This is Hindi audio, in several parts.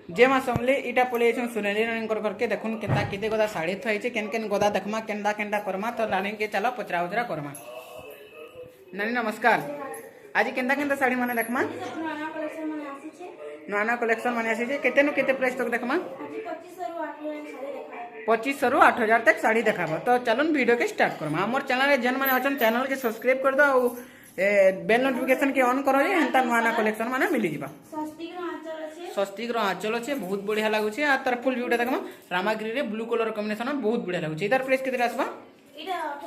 जे मां समले इटा पले छन सुनेली नानी करके देखुन केता केते गदा साड़ी थइचे केन केन गदा देखमा केंदा केंदा करमा तो नानी के चला पचरा उचरा करमा। नानी नमस्कार। आज केंदा केंदा साड़ी माने देखमा नया कलेक्शन माने आसी छे केते नु केते प्राइस तक देखमा 2500 रु 8000 तक साड़ी देखाबो। तो चलन वीडियो के स्टार्ट करमा। हमर चैनल रे जन माने अछन चैनल के सब्सक्राइब कर दो और बेल नोटिफिकेशन के ऑन करो जे हेंता नया कलेक्शन माने मिली जिबा। स्वस्तिक रो आंचल अच्छे बहुत बढ़िया लगुचे आ तार फुल व्यूटा देखमा रामागिरी रे ब्लू कलर कॉम्बिनेशन बहुत बढ़िया लगुचे। इधर प्राइस केते आसबा इटा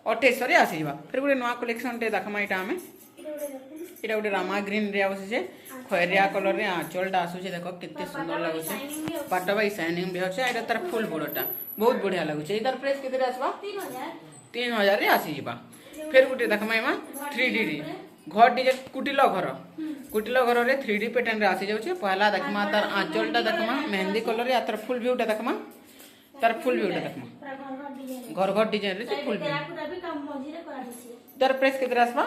2800 रे आसी जिबा। फिर गुटे नया कलेक्शन टे देखमा इटा हमें इटा गुटे रामाग्रीन रे आसे खैरिया कलर रे आंचलटा आसुचे देखो केते सुंदर लगुचे पाटा बाई शाइनिंग भी होचे। इटा तार फुल बड़टा बहुत बढ़िया लगुचे। इधर प्राइस केते आसबा 3000 रे आसी जिबा। फिर गुटे देखमा एमा 3D रे घर डिजाइन कुटिलो घर रे 3D पैटर्न रे आसी जाउचे। पहला देखमा तार आंचलटा देखमा मेहंदी कलर रे तार फुल व्यूटा देखमा तार फुल व्यूटा देखमा घर डिजाइन रे फुल व्यू तार प्राइस केते आसबा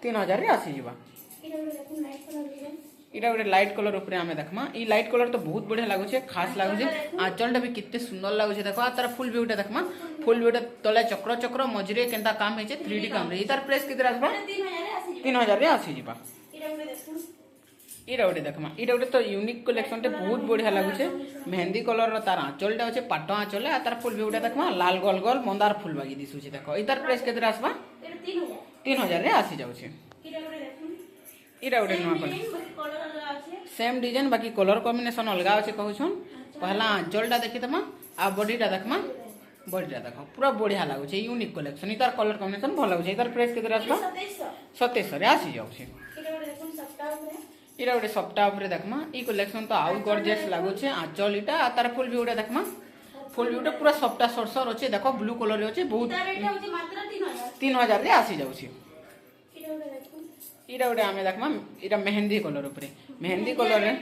3000 रे आसी जिबा। इटा गोटे लाइट कलर ऊपर हमें देखमा ई लाइट कलर तो बहुत बढ़िया लागुचे खास लागुचे आंचलटा भी कितने सुंदर लागुचे देखो तार फुल व्यूटा देखमा फुल व्यूटा तले चक्र चक्र मझरे केनता काम हेचे 3D काम रे। तार प्राइस केते आसबा 3000 रे आसी जिबा। इटा गोटे देखमा इटा गोटे तो यूनिक कलेक्शन टे बहुत बढ़िया लागुचे मेहंदी कलर रो तार आंचलटा होचे पाटो आंचल आ तार फुल व्यूटा देखमा लाल गोल गोल मंदार फुल बागी दिसुचे देखो। इतार प्राइस केते आसबा 3000 रे आसी जाउचे। इटा गोटे नवा कलर सेम डिजाइन बाकी कलर कॉम्बिनेशन अलगा अच्छे कहूछन। पहला आंचलटा देखि तमा आ बॉडीटा देखमा बॉडीटा देखो पूरा बढ़िया लागुचे यूनिक कलेक्शन। इतार कलर कॉम्बिनेशन भल लागुचे। इतार प्राइस केते आसबा 2700 रे आसी जाउचे। इटा गोटे सप्ताह ऊपर देखमा ई कलेक्शन तो आउ गॉर्जियस लागुचे आंचल इटा आ तार फुल व्यूटा देखमा फुल व्यूटा पूरा सप्ताह सरसर अच्छे देखो ब्लू कलर रे अच्छे बहुत 3000 रे आसी जाउचे। इटा गोटे आमे देखमा इटा मेहंदी कलर ऊपर मेहंदी कलर रे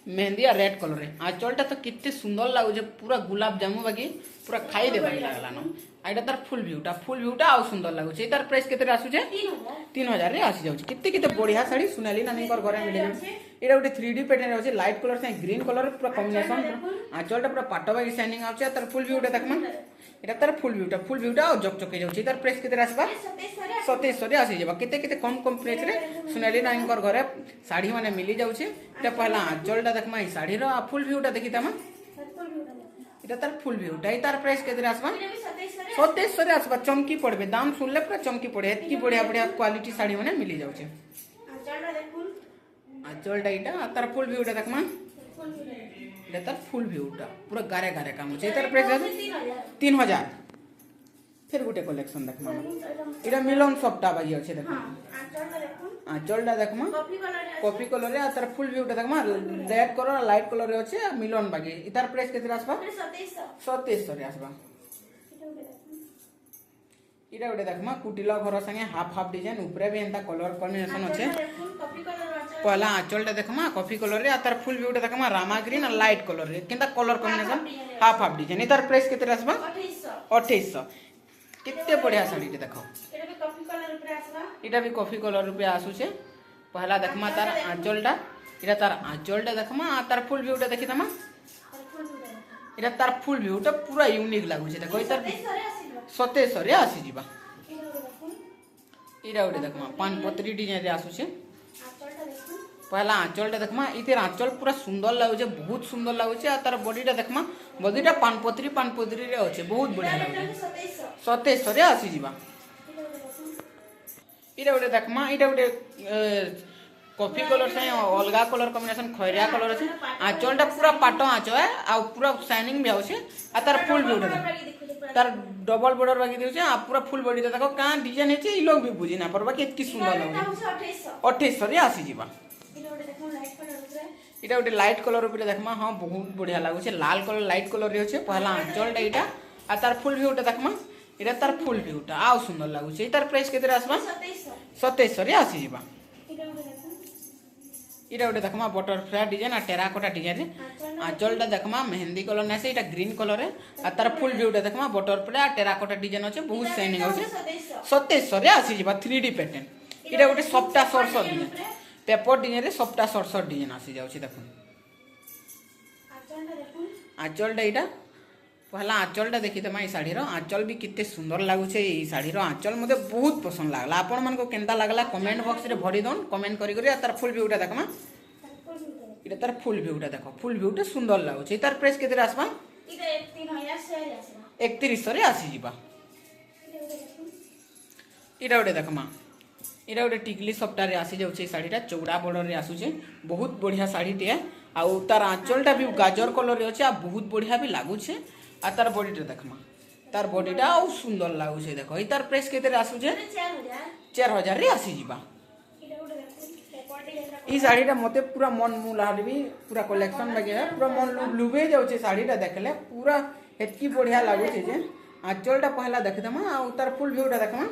मेहंदी आ रेड कलर रे आंचलटा तो कितने सुंदर लागुचे पूरा गुलाब जामुन बाकी पूरा खाई देबा लागला न। आइटा तार फुल व्यूटा आ सुंदर लागुचे। तार प्राइस केते आसुचे 3000 रे आसी जाउचे। कितने कितने बढ़िया साड़ी सुनाली नानी कर घरे मिले जाउचे। इटा गोटे 3D पैटर्न होचे लाइट कलर से ग्रीन कलर पूरा कॉम्बिनेशन आंचलटा पूरा पाटो बाकी शाइनिंग आउचे। तार फुल व्यूटा देखमा इटा तार फुल व्यूटा आ जकजक जाउचे। तार प्राइस केते आसबा 2700 रे आसी जाबा। केते केते कम प्राइस रे सुनाली नानी कर घरे साड़ी माने मिली जाउचे। इटा पहला आंचलटा देखमा ई साड़ी रो आ फुल व्यूटा देखि तमा इटा तार फुल व्यूटा तार प्राइस केते आसबा 2700 रे आसबा। चमकी पड़बे दाम सुनले पूरा चमकी पड़े एतकी बढ़िया बढ़िया क्वालिटी साड़ी माने मिली जाउचे। आंचलटा इटा तार फुल व्यूटा देखमा इटा तार फुल व्यूटा पूरा गारे गारे काम होचे। तार प्राइस 3000। फिर गुटे कलेक्शन देखमा इटा मिलन सप्ताह बाजी अछि देखमा आंचलटा देखमा कॉफी कलर रे तार फुल व्यूटा देखमा रेड कलर लाइट कलर रे अछि मिलन बागी। इतार प्राइस केते आसबा 2700 रे आसबा। इटा गोटे देखमा कुटिला घर संगे हाफ हाफ डिजाइन ऊपर भी एंता कलर कॉम्बिनेशन अछि। पहला आंचलटा देखमा कॉफी कलर रे तार फुल व्यूटा देखमा रामा ग्रीन और लाइट कलर रे केंता colour combination half half design. इतार प्राइस केते आसबा 2800। कितने बढ़िया साड़ी देखो इटा भी कॉफी कलर रूपे आसुचे। पहला देखमा तार आंचलटा इटा तार आंचलटा देखमा आ तार फुल व्यूटा देखि तमा इटा तार फुल व्यूटा पूरा यूनिक लागुचे देखो। इतार 2700 रे आसी जिबा। इटा गोटे देखमा पानपत्री डिजाइन रे आसुचे। पहला आंचलटा देखमा इते आंचल पूरा सुंदर लागुचे बहुत सुंदर लागुचे आ तार बॉडीटा देखमा बॉडीटा पानपत्री रे होचे बहुत बढ़िया लागुचे 2700 रे आसी जिबा। इटा गोटे देखमा इटा गोटे कॉफी कलर से अलगा कलर कॉम्बिनेशन खैरिया कलर अछि आंचलटा पूरा पाटो आंचल है आ पूरा शाइनिंग भी होचे आ तार फुल व्यूटा तार डबल बॉर्डर बाकी देउचे आ पूरा फुल बॉडी देखो का डिजाइन हेचे ई लोग भी बुझी ना परबा कि इतकी सुंदर लागे 2800 रे आसी जिबा। इटा गोटे लाइट कलर ऊपर देखमा हां बहुत बढ़िया लागुचे लाल कलर लाइट कलर रे होचे। पहला आंचलटा इटा आ तार फुल व्यूटा देखमा इटा तार फुल व्यूटा आ सुंदर लागुचे। इतार प्राइस केते आसबा 2700 रे आसी जिबा। इटा गोटे देखमा बटरफ्लाई डिजाइन आ टेराकोटा डिजाइन रे आंचलटा देखमा मेहंदी कलर ना से इटा ग्रीन कलर रे आ तार फुल व्यूटा देखमा बटरफ्लाई आ टेराकोटा डिजाइन होचे बहुत शाइनिंग होचे 2700 रे आसी जिबा। 3D पैटर्न इटा गोटे सप्ताह सरसर डिजाइन पेपर डिजाइन रे सप्ताह सरसर डिजाइन आसी जाउची देखो आंचलटा यहाँ पहला आंचलटा देखीदेमा ये शाढ़ीर आंचल भी कितने सुंदर लगुचे। ये शाढ़ीर आंचल मते बहुत पसंद लगला। आपण मन को केनता लगला कमेंट बॉक्स रे भरी दन कमेंट करी करी। तार फुल व्यूटा देखमा इटा तार फुल व्यूटा देखो फुल व्यूटा सुंदर लगुचे। तार प्राइस केते आसबा इटा 3100 रे आसी जिबा। इटा गोटे देखमा इटा गोटे टिकली सप्ताह आसी जाऊे शाढ़ीटा चौड़ा बॉर्डर रे आसुचे बहुत बढ़िया शाढ़ीटे। आउ तार आंचलटा भी गाजर कलर रे अच्छे बहुत बढ़िया भी लगुचे। आ तार बॉडीटा देखमा तार बॉडीटा आउ सुंदर लगुचे देखो। ई तार प्राइस केते आसुचे 4000 रे आसी जिबा। ई शाढ़ीटा मते पूरा मन मुलार भी पूरा कलेक्शन वगैरह पूरा मन लुभे जाउचे। शाढ़ीटा देखले पूरा एतकी बढ़िया लगुचे जे आंचलटा पहला देखदमा आ तार फुल व्यूटा देखमा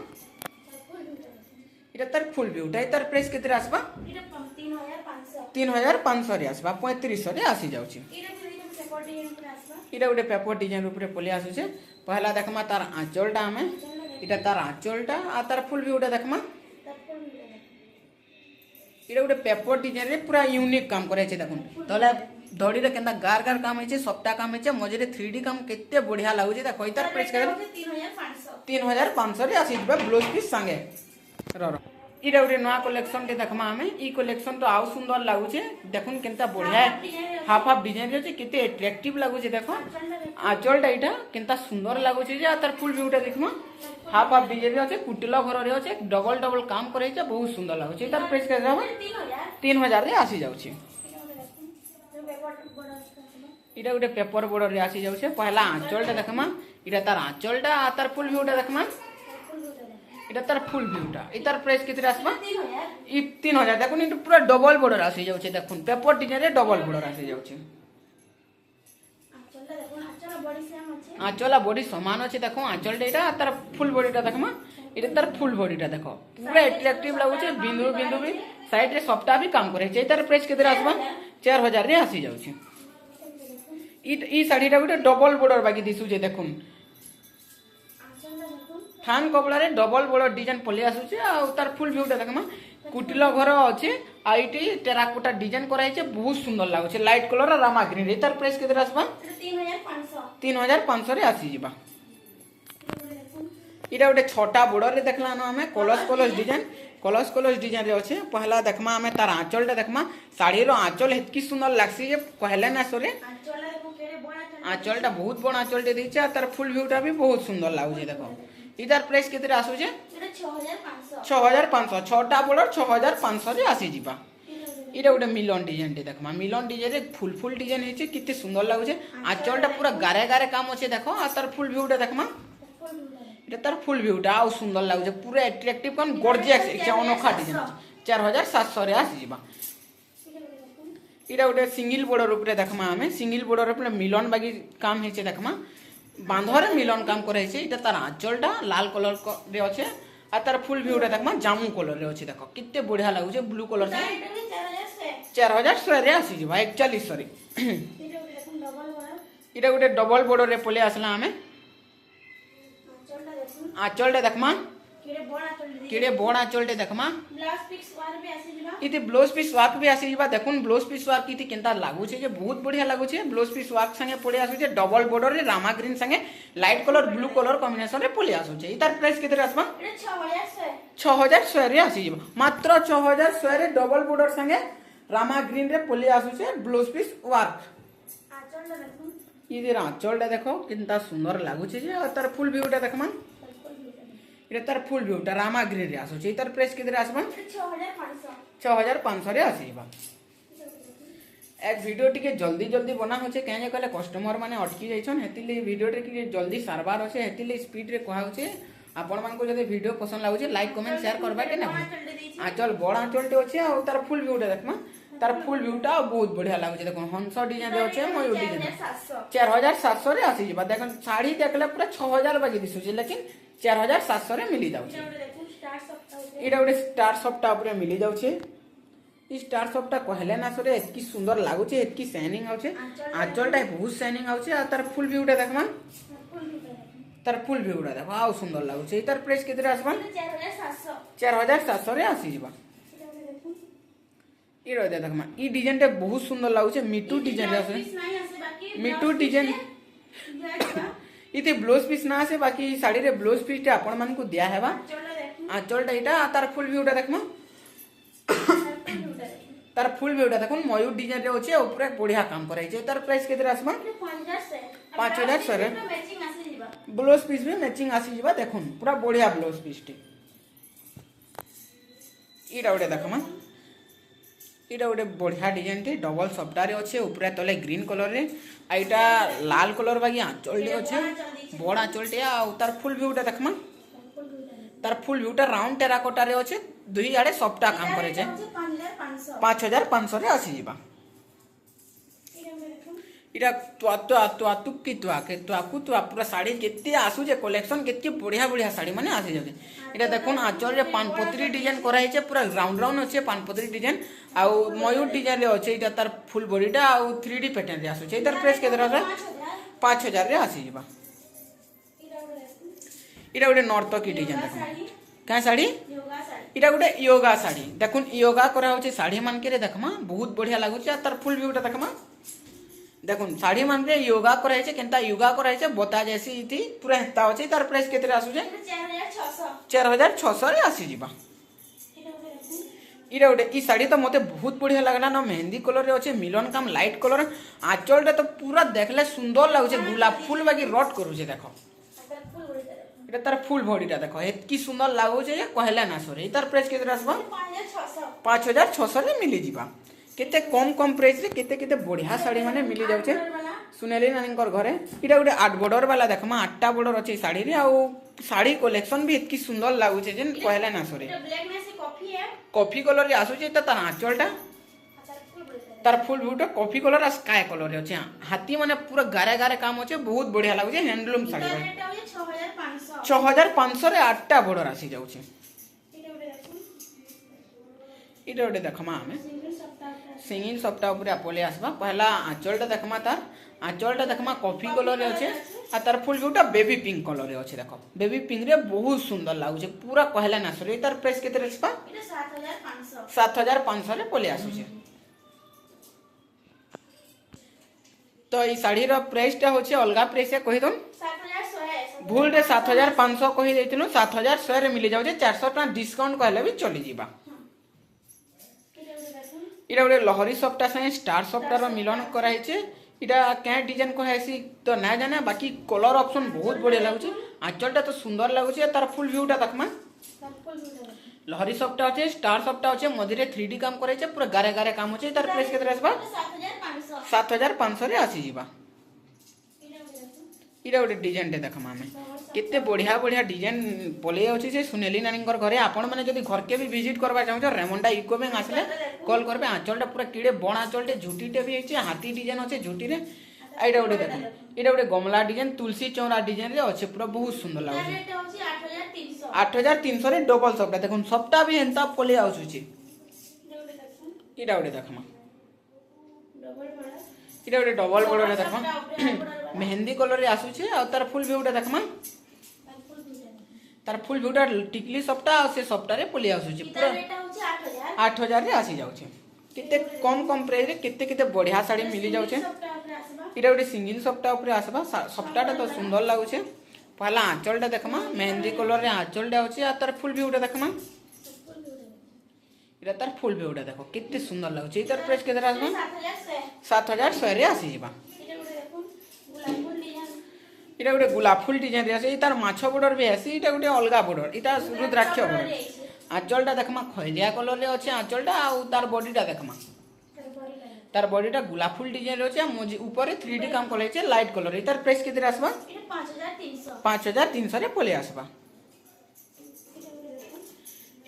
इटा तार फुल व्यूटा। तार प्राइस केते आसबा 3500 रे आसबा 3500 रे आसी जाउचे। इटा गोटे पेपर डिजाइन ऊपर पले आसुचे। पहला देखमा तार आंचलटा हमें इटा तार आंचलटा आ तार फुल व्यूटा देखमा इटा गोटे पेपर डिजाइन रे पूरा यूनिक काम कराइछे। देखुन तले धड़ी रे केनता गार गार काम होइछे सप्ता काम होइछे मझे 3D काम केते बढ़िया लागुचे। देखो इतार प्राइस केते 3500 रे आसी जबे ब्लाउज पीस संगे र इटा गोटे नया कलेक्शन के देखमा हमें। ई कलेक्शन तो आउ सुंदर लगुचे। देखुन केनता बढ़िया हाफ हाफ डिजाइन रे केते अट्रैक्टिव लगुचे। देखो आंचलटा इटा केनता सुंदर लगुचे जे तार फुल व्यूटा देखमा हाफ हाफ डिजाइन रे अछि कुटिला घर रे अछि डबल डबल काम करे छै बहुत सुंदर लगुचे। तार प्राइस केते रहबा 3000 रे आसी जाउचे। इटा गोटे पेपर बॉर्डर रे आसी जाउचे। पहला आंचलटा देखमा इटा तार आंचलटा आ तार फुल व्यूटा देखमा इटा तार फुल व्यूटा। इतार प्राइस केते आसबा 3000। देखुन इटा पूरा डबल बॉर्डर आसी जाउचे। देखुन पेपर डिजाइन रे डबल बॉर्डर आसी जाउचे। आंचल बॉडी समान अच्छे। देखो आंचलटा इटा तार फुल बॉडीटा देखमा इटा तार फुल बॉडीटा देखो पूरा अट्रैक्टिव लगुचे। बिंदु बिंदु भी साइड रे सप्ताह भी काम करे छै। इतार प्राइस केते आसबा 4000 रे आसी जाउचे। ई साड़ीटा गोटे डबल बॉर्डर बाकी दिसुचे। देखुन थान कपड़ा रे डबल बॉर्डर डिजाइन पले आसुचे। आ तार फुल व्यूटा देखमा कुटिला घर अच्छे आईटी टेराकोटा डिजाइन कराई छे बहुत सुंदर लागुचे लाइट कलर और रामा ग्रीन। इतार प्राइस केते आसबा 3500 रे आसी जिबा। इटा गोटे छोटा बॉर्डर रे देखला न हमें कलश डिजाइन रे अच्छे। पहला देखमा हमें तार आंचलटा देखमा साड़ी रो आंचल हेतकी सुंदर लागसी जे कहले ना सरे आंचलटा बहुत बड़ आंचलटे देइछे। तार फुल व्यूटा भी बहुत सुंदर लागुचे। देखो इतार प्राइस केते आसुचे 6500 छोटा बॉर्डर 6500 रे आसी जिबा। इटा गोटे मिलन डिजाइन टे देखमा मिलन डिजाइन रे फुल फुल डिजाइन हेचे किते सुंदर लागुचे। आंचलटा पूरा गारे गारे काम अच्छे। देखो आ तार फुल व्यूटा देखमा इटा तार फुल व्यूटा आउ सुंदर लागुचे पूरा अट्रैक्टिव कन गॉर्जियस एक अनोखा डिजाइन 4700 रे आसी जिबा। इटा गोटे सिंगल बॉर्डर ऊपर देखमा हमें सिंगल बॉर्डर ऊपर मिलन बाकी काम हेचे। देखमा बांधरे मिलन काम करे छै। इटा तार आंचलटा लाल कलर रे अच्छे आ तार फुल व्यूटा देखमा जामू कलर रे अच्छे। देखो किते बढ़िया लागुचे ब्लू कलर से 4100 रे आसी जिबा 4100 रे। इटा गोटे डबल बॉर्डर रे पले आसला हमें आंचलटा देखमा केड़े बड़ आंचलटे देखमा इति ब्लाउज पीस वर्क भी आसी जिबा। देखुन ब्लाउज पीस वर्क इति केनता लागुचे जे बहुत बढ़िया लागुचे। ब्लाउज पीस वर्क संगे पड़े आसुचे डबल बॉर्डर रे रामा ग्रीन संगे light colour blue colour combination रे पड़े आसुचे। इतार प्राइस केते आसबा 6100 रे आसी जिबा मात्र 6100 रे डबल बॉर्डर संगे रामा ग्रीन रे पड़े आसुचे ब्लाउज पीस वर्क। इधर आंचलटा देखो केनता सुंदर लागुचे जे तार फुल व्यूटा देखमा इटा तार फुल व्यूटा रामा ग्रीन रे आसुचे। इतार प्राइस केते आसबा 6500 रे आसीबा। एक वीडियो टिके जल्दी जल्दी बना होचे कहे कहले कस्टमर माने अटकी जाइछन हेतिले वीडियो टिके जल्दी सारबार होचे हेतिले स्पीड रे कहा होचे। आपण मान को जदि वीडियो पसंद लागुचे लाइक कमेंट शेयर करबा के ना। आंचल बड़ आंचलटे होचे आ तार फुल व्यूटा देखमा तार फुल व्यूटा बहुत बढ़िया लागुचे। देखो हंस डिजाइन रे होचे मयूर डिजाइन 4700 रे आसी जिबा। देखन साड़ी देखले पूरा 6000 बाकी दिसुचे लेकिन 4700 रे मिली जाउचे। इटा गोटे स्टार सप्टा ऊपर मिली जाउचे। ई स्टार सप्टा कहले ना सरे एतकी सुंदर लागुचे एतकी शाइनिंग आउचे। आंचलटा बहुत शाइनिंग आउचे आ तार फुल व्यूटा देखमा तार फुल व्यूटा देखो आउ सुंदर लागुचे। तार प्राइस केते आसबा 4700 रे आसी जिबा। ई रहते देखमा ई डिजाइन टे बहुत सुंदर लागुचे मिटू डिजाइन रे आसे मिटू डिजाइन इति ब्लाउज पीस ना आसे बाकी साड़ी रे ब्लाउज पीस टे आपण मान को दिया हेबा आंचलटा इटा तार फुल व्यूटा देखमा तार फुल व्यूटा देखुन मयूर डिजाइन रे होचे ऊपर बढ़िया काम कराई छै तार प्राइस केते आसबा 5000 रे ब्लाउज पीस भी मैचिंग आसी जिबा देखुन पूरा बढ़िया ब्लाउज पीस टे इटा उडे देखमा इटा गोटे बढ़िया डिजाइन टे डबल सप्ताह अच्छे ऊपर तले ग्रीन कलर रे आईटा लाल कलर बाकी आंचल टे अच्छे बड़ आंचल टे तार फुल व्यूटा देखमा तार फुल व्यूटा राउंड टेराकोटा रे अच्छे दुई आड़े सप्ताह काम करे छे 5500 रे आसी जिबा इटा तुआ पूरा साड़ी केते आसु जे कलेक्शन केते बढ़िया बढ़िया साड़ी माने आसी जाके इटा देखुन आंचल रे पानपत्री डिजाइन कराई छे पूरा राउंड राउंड अच्छे पानपत्री डिजाइन आउ मयूर डिजाइन रे अच्छे इटा तार फुल बॉडीटा आउ 3D पैटर्न रे आसु छे इधर प्राइस केते रहबा 5000 रे आसी जिबा इटा गोटे नर्तकी डिजाइन देखुन क्या साड़ी इटा गोटे योगा साड़ी देखुन योगा करा होचे साड़ी मान के रे देखमा बहुत बढ़िया लागु छे तार फुल व्यूटा देखमा देखुन साड़ी मान रे योगा कराई छे केनता योगा कराई छे बता जैसी इति पूरा हेता होचे तार प्राइस केते आसु छे 4600 रे आसी जिबा इरा गोटे ई साड़ी तो मते बहुत बढ़िया लागला ना मेहंदी कलर रे अच्छे मिलन काम लाइट कलर आंचल तो पूरा देखले सुंदर लागु छे गुलाब फूल बाकी रट करू छे देखो इटा तार फुल बॉडीटा देखो एतकी सुंदर लागु छे कहला ना सरे तार प्राइस केते आसबा 5600 रे मिली जिबा केते कम प्राइस रे केते बढ़िया साड़ी माने मिली जाउ छे सुनेली नानीकर घरे इटा गोटे 8 बॉर्डर वाला देखमा 8टा बॉर्डर अच्छे साड़ी रे आ साड़ी कलेक्शन भी एतकी सुंदर लागु छे जेन कहला ना सरे कॉफी कलर रे आसु छे तार आंचलटा तार फुल ब्यूटा कॉफी कलर आ स्काई कलर रे अच्छे हाथी माने पूरा गारे गारे काम अच्छे बहुत बढ़िया लागु छे हैंडलूम साड़ी 6500 रे 8टा बॉर्डर आसी जाउ छे इटा गोटे देखमा हमें सिंगिंग सप्ताह ऊपर पले आसबा पहला आंचलटा देखमा तार आंचलटा देखमा कॉफी कलर रे अच्छे आ तार full buta baby pink colour रे अच्छे देखो बेबी पिंक रे बहुत सुंदर लागु छे पूरा कहला ना सरे तार प्राइस केते रेसबा 7500 रे पले आसु छे तो ई साड़ी रो प्राइस टा होचे अलगा प्राइस है कहि दम भूल रे 7500 कहि दैथिनो 7100 रे मिली जाउ छे 400 टका डिस्काउंट कहले भी चली जिबा इटा गोटे लहरी सप्ताह संगे स्टार सप्ताह रो मिलन कराई छे इटा क्या डिजाइन को हैसी तो ना जाने बाकी कलर ऑप्शन बहुत बढ़िया लागु छे आंचलटा तो सुंदर लागु छे तार फुल व्यूटा देखमा लहरी सप्ताह छे स्टार सप्ताह छे मझिरे 3D काम कराई छे पूरा गारे गारे काम होचे तार प्राइस केते आसबा 7500 रे आसी जिबा इटा गोटे डिजाइन टे देखमा हमें केते बढ़िया बढ़िया डिजाइन पले अछि से सुनेली नानीकर घरे आपण माने जदी घर के भी विजिट करबा चाहौ छ रेमंडा इको बैंक आसले कॉल करबे आंचलटा पूरा कीड़े बण आंचलटे झुटीटे भी अछि हाथी डिजाइन अछि झुटी रे आइटा गोटे देखो इटा गोटे गमला डिजाइन तुलसी चौरा डिजाइन रे अछि पूरा बहुत सुंदर लागु छै 8300 रे डबल सप्ताह देखुन सप्ताह भी हेंता पले आउछु छी इटा गोटे देखमा इटा गोटे डबल बॉर्डर देखमा मेहंदी कलर रे आसु छे आ तार फुल व्यूटा देखमा तार फुल व्यूटा टिकली सप्ताह आ से सप्ताह रे पले आसु छे पूरा 8000 रे आसी जाउ छे केते कम प्राइस रे केते बढ़िया साड़ी मिली जाउ छे इटा गोटे सिंगिंग सप्ताह ऊपर आसबा सप्ताहटा तो सुंदर लागु छे पहला आंचलटा देखमा मेहंदी कलर रे आंचलटा अछि आ तार फुल व्यूटा देखमा इटा तार फुल व्यूटा देखो केते सुंदर लागु छे इतार प्राइस केते आसबा 7100 रे आसी जिबा इटा गोटे गुलाब फुल डिजाइन रे आसे तार माछो बॉर्डर भी आसी इटा गोटे अलगा बॉर्डर इटा रुद्राक्ष बॉर्डर आंचलटा देखमा खैलिया कलर रे अछि आंचलटा आ तार बॉडीटा देखमा तार बॉडीटा गुलाब फुल डिजाइन रे अछि मोजी ऊपर 3D काम करले छै लाइट कलर इतार प्राइस केते आसबा 5300 रे पले आसबा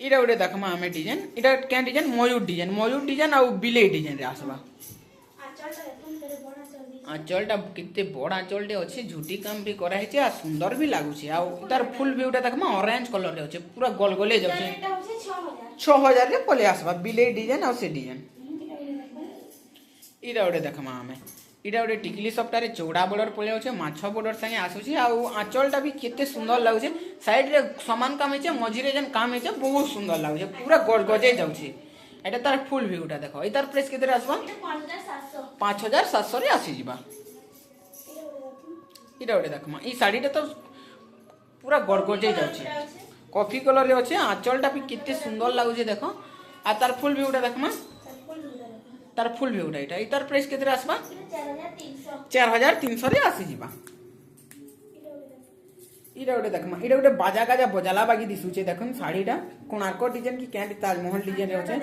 इटा गोटे देखमा हमें डिजाइन इटा क्या डिजाइन मयूर डिजाइन आ बिले डिजाइन रे आसबा आंचलटा कितने बड़ आंचलटे अच्छे झुटी काम भी कराई छे आ सुंदर भी लागु छे आ तार फुल व्यूटा देखमा ऑरेंज कलर रे अच्छे पूरा गोलगोले जाउ छे 6000 रे पले आसबा बिले डिजाइन आ से डिजाइन इटा गोटे देखमा हमें इटा गोटे टिकली सप्ताह रे चौड़ा बॉर्डर पले अच्छे माछो बॉर्डर संगे आसु छे आ आंचलटा भी केते सुंदर लागु छे साइड रे समान काम छे मझिरे जन काम छे बहुत सुंदर लागु छे पूरा गजगजे जाउ छे एटा तार फुल व्यूटा देखो इतार प्राइस केते आसबा 5700 रे आसी जिबा इटा गोटे देखमा ई शाढ़ीटा तो पूरा गड़गड़े जाउछे कॉफी कलर रे अच्छे आंचलटा भी कितने सुंदर लगुचे देख आ तार फुल व्यूटा देखमा तार फुल व्यूटा इटा इतार प्राइस केते आसबा 4300 रे आसी जिबा इटा गोटे देखमा इटा गोटे बाजा गाजा बजाला बागी दिसुचे देखन साड़ीटा कोणार्क डिजाइन की कैंट ताजमहल डिजाइन रे अच्छे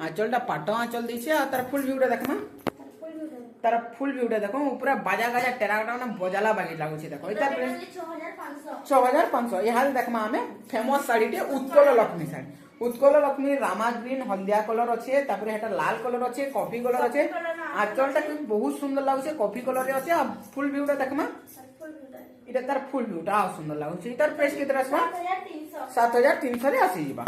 आंचलटा पाटो आंचल दिछे आ तार फुल व्यूटा देखमा तार फुल व्यूटा देखो पूरा बाजा गाजा टेराकोटा ना बजाला बागी लागुचे देखो इतार प्राइस 6500 ये हाल देखमा हमें फेमस साड़ी टे उत्कल लक्ष्मी साड़ी उत्कल लक्ष्मी रामा ग्रीन हल्दिया कलर अच्छे तापर हेटा लाल कलर अच्छे कॉफी कलर अच्छे आंचलटा बहुत सुंदर लागुचे कॉफी कलर रे अच्छे आ फुल व्यूटा देखमा इटा तार फुल व्यूटा आ सुंदर लागुचे इतार प्राइस केते आसबा 7300 रे आसी जिबा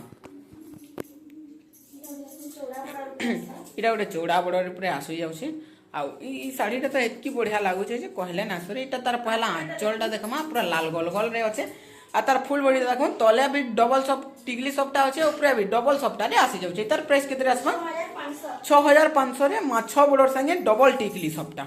इटा गोटे चौड़ा बड़ रे आसी जाउछे आउ ई साड़ीटा तो एतकी बढ़िया लागुचे जे कहले ना सर इटा तार पहला आंचलटा देखमा पूरा लाल गोल गोल रे अच्छे आ तार फुल बॉडी देखो तले भी डबल सॉफ्ट टिकली सॉफ्टटा अच्छे ऊपर भी डबल सॉफ्टटा रे आसी जाउछे तार प्राइस केते आसबा 6500 रे माछ बड़र संगे डबल टिकली सॉफ्टटा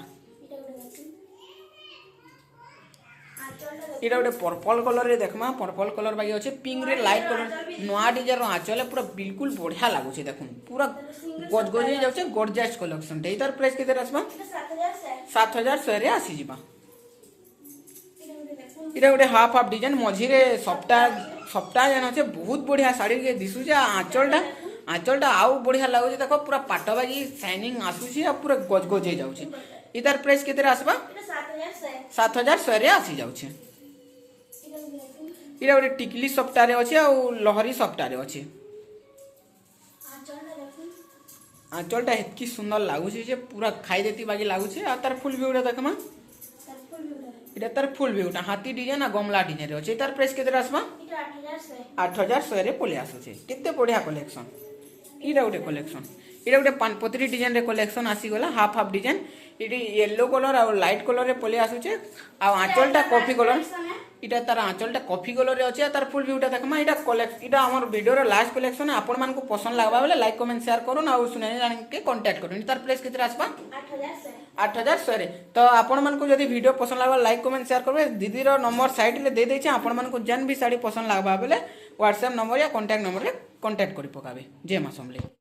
इटा गोटे पर्पल कलर रे देखमा पर्पल कलर बाकी अच्छे पिंक रे लाइट कलर नवा डिजाइन रो आंचल पूरा बिल्कुल बढ़िया लागुचे देखुन पूरा गजगजे जाउछे गॉर्जियस कलेक्शन टे इतार प्राइस केते आसबा 7100 रे आसी जिबा इटा गोटे हाफ हाफ डिजाइन मझी रे सप्ताह जन अच्छे बहुत बढ़िया साड़ी के दिसुचे आंचलटा आउ बढ़िया लागुचे देखो पूरा पाटो बागी शाइनिंग आसुची आ पूरा गजगजे जाउछे इतार प्राइस केते आसबा 7100 रे आसी जाउछे इटा गोटे टिकली सप्ताह रे अच्छे आ लहरी सप्ताह रे अच्छे आंचलटा एतकी सुंदर लागुचे जे पूरा खाई देती बागी लागुचे आ तार फुल व्यूटा देखमा इटा तार फुल व्यूटा हाथी डिजाइन आ गमला डिजाइन रे अच्छे तार प्राइस केते आसबा 8100 रे पले आसुचे केते बढ़िया कलेक्शन इटा गोटे कलेक्शन इटा गोटे पानपत्री डिजाइन रे कलेक्शन आसी गला हाफ हाफ डिजाइन इटी येलो कलर आ लाइट कलर रे पले आसुचे आ आंचलटा कॉफी कलर इटा तार आंचलटा कॉफी कलर रे अच्छे तार फुल व्यूटा देखमा इटा हमर वीडियो रो लास्ट कलेक्शन आपण मान को पसंद लागबा बेले लाइक कमेंट शेयर करूँ आ सुने जान के कांटेक्ट करूँ तार प्राइस केते आसबा 8100 रे तो आपण मान को जदी वीडियो पसंद लागबा लाइक कमेंट शेयर करबे दीदी रो नंबर साइड रे दे देछे आपण मान को जन भी साड़ी पसंद लागबा बेले व्हाट्सएप नंबर या कांटेक्ट नंबर रे कांटेक्ट करि पकाबे जय मां समले।